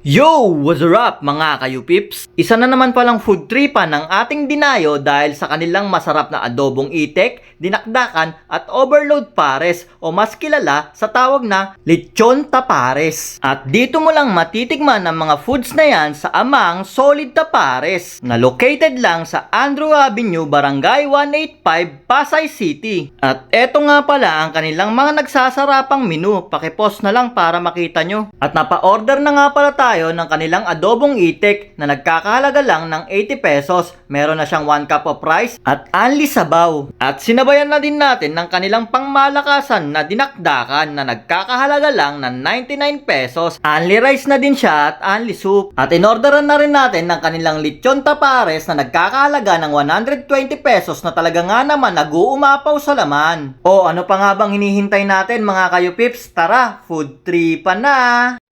Yo! What's up mga kayu-pips? Isa na naman palang food tripan ng ating dinayo dahil sa kanilang masarap na adobong itik, dinakdakan at overload pares o mas kilala sa tawag na lechon tapares. At dito mo lang matitigman ang mga foods na yan sa Amang Solid Tapares na located lang sa Andrew Avenue, Barangay 185, Pasay City. At eto nga pala ang kanilang mga nagsasarapang menu. Pakipost na lang para makita nyo. At napa-order na nga pala tayo ng kanilang adobong itik na nagkakahalaga lang ng 80 pesos. Meron na siyang 1 cup of rice at only sabaw. At sinabayan na din natin ng kanilang pangmalakasan na dinakdakan na nagkakahalaga lang ng 99 pesos. Only rice na din siya at only soup. At inorderan na rin natin ng kanilang lechon tapares na nagkakahalaga ng 120 pesos na talaga nga naman nag-uumapaw sa laman. O ano pa nga bang hinihintay natin mga kayo-pips? Tara, food tripan na!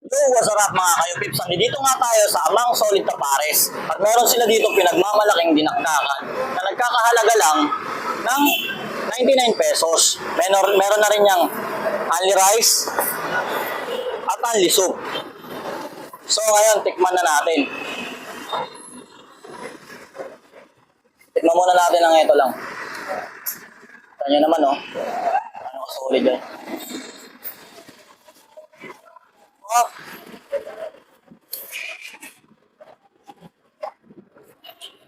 Yo, what's up mga kayo-pips? Nandito nga tayo sa Amang Solid Tapares. At meron sila dito pinagmamalaking dinakdakan na nagkakahalaga lang ng 99 pesos. Meron na rin niyang only rice at only soup. So ngayon, tikman na natin. Tikman muna natin ang ito lang. Kanya naman oh. Ano ka solid yan. Oh.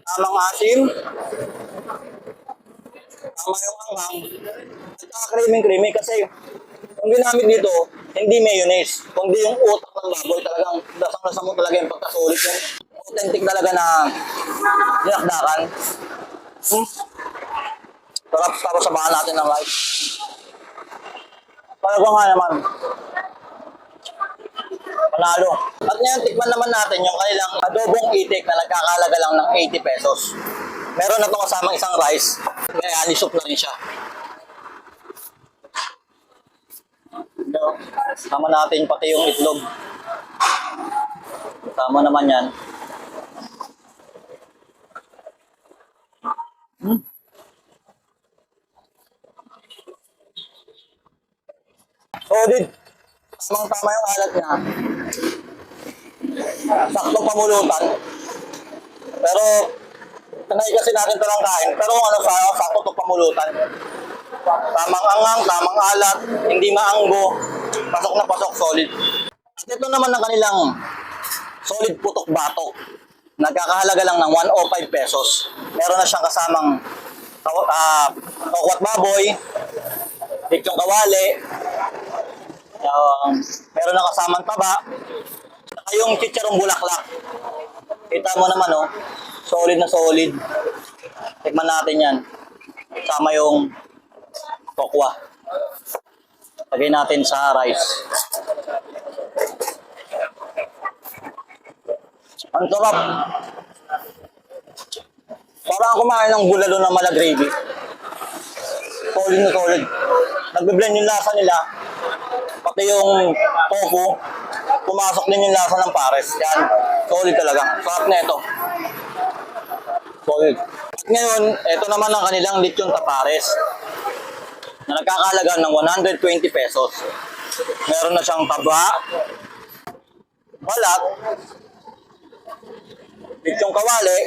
Tamang asim. Tama yung anghang. At saka creamy kasi yung ginamit dito, hindi mayonnaise, kundi yung utak ng baboy. Talagang lasang-lasa mo talaga yung pagkasulit yan. Authentic talaga na dinakdakan. Sarap, tapos sabahan natin ng rice. Talaga nga naman. Panalo. At ngayon, tikman naman natin yung kanilang adobong itik na nagkakalaga lang ng 80 pesos. Meron na itong kasamang isang rice. May honey soup na rin siya. Tama natin pati yung itlog. Tama naman yan. Solid. Tamang-tama yung alat niya. Saktong pamulutan. Pero, kanay kasi natin ito lang kain. Pero kung ano sa sakto itong pamulutan. Tamang angang, tamang alat, hindi maanggo. Pasok na pasok, solid. At ito naman ang kanilang solid putok batok. Nagkakahalaga lang ng 105 pesos. Meron na siyang kasamang tokwat baboy, lechong kawali, meron na kasamang taba, saka yung chicharong bulaklak. Kita mo naman oh, solid na solid. Tikman natin yan. Sama yung tokwa. Lagay natin sa rice. Ang sarap. Parang kumain ng bulalo na mala gravy. Solid na solid. Nagbe-blend yung lasa nila. Pati yung tofu, pumasok din yung lasa ng pares. Yan, solid talaga. Sarap na ito. Solid. At ngayon, ito naman ang kanilang lechon tapares na nagkakalaga ng 120 pesos. Meron na siyang taba, balat, lechong kawali,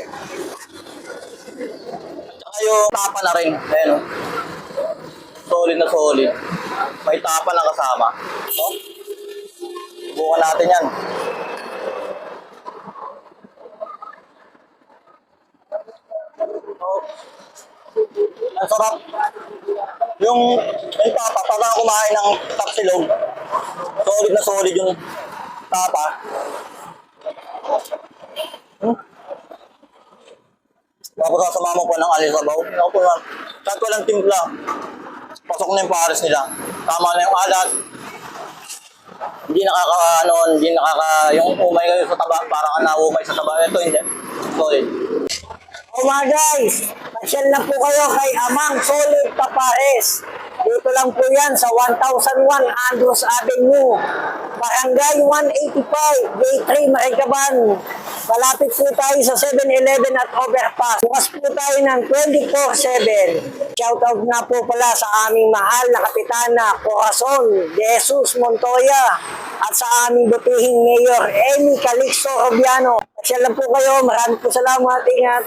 at saka yung tapa na rin. Ayan o. Solid na solid. May tapa na kasama. So, subukan natin yan. Oh. Ang sarap. Yung tapa, parang kumain ng tapsilog. Solid na solid yung tapa. Tapos sasama mo po ng alisabaw. Ako po nga, kahit walang timpla, pasok na yung pares nila. Tama na yung alat. Hindi yung umay kayo sa taba, parang naumay sa taba. Ito hindi. Solid. Oh mga guys, pasyal na po kayo kay Amang Solid Tapares. Dito lang po yan sa 1001 Andrews Avenue, Barangay 185, Gate 3, Maricaban, Malapit po tayo sa 7-Eleven at overpass. Bukas po tayo ng 24/7. Shoutout nga po pala sa aming mahal na Kapitana Corazon de Jesus Montoya at sa aming butihing Mayor Amy Calixto Robiano. Pasyal lang po kayo. Maraming po salamat. Ingat.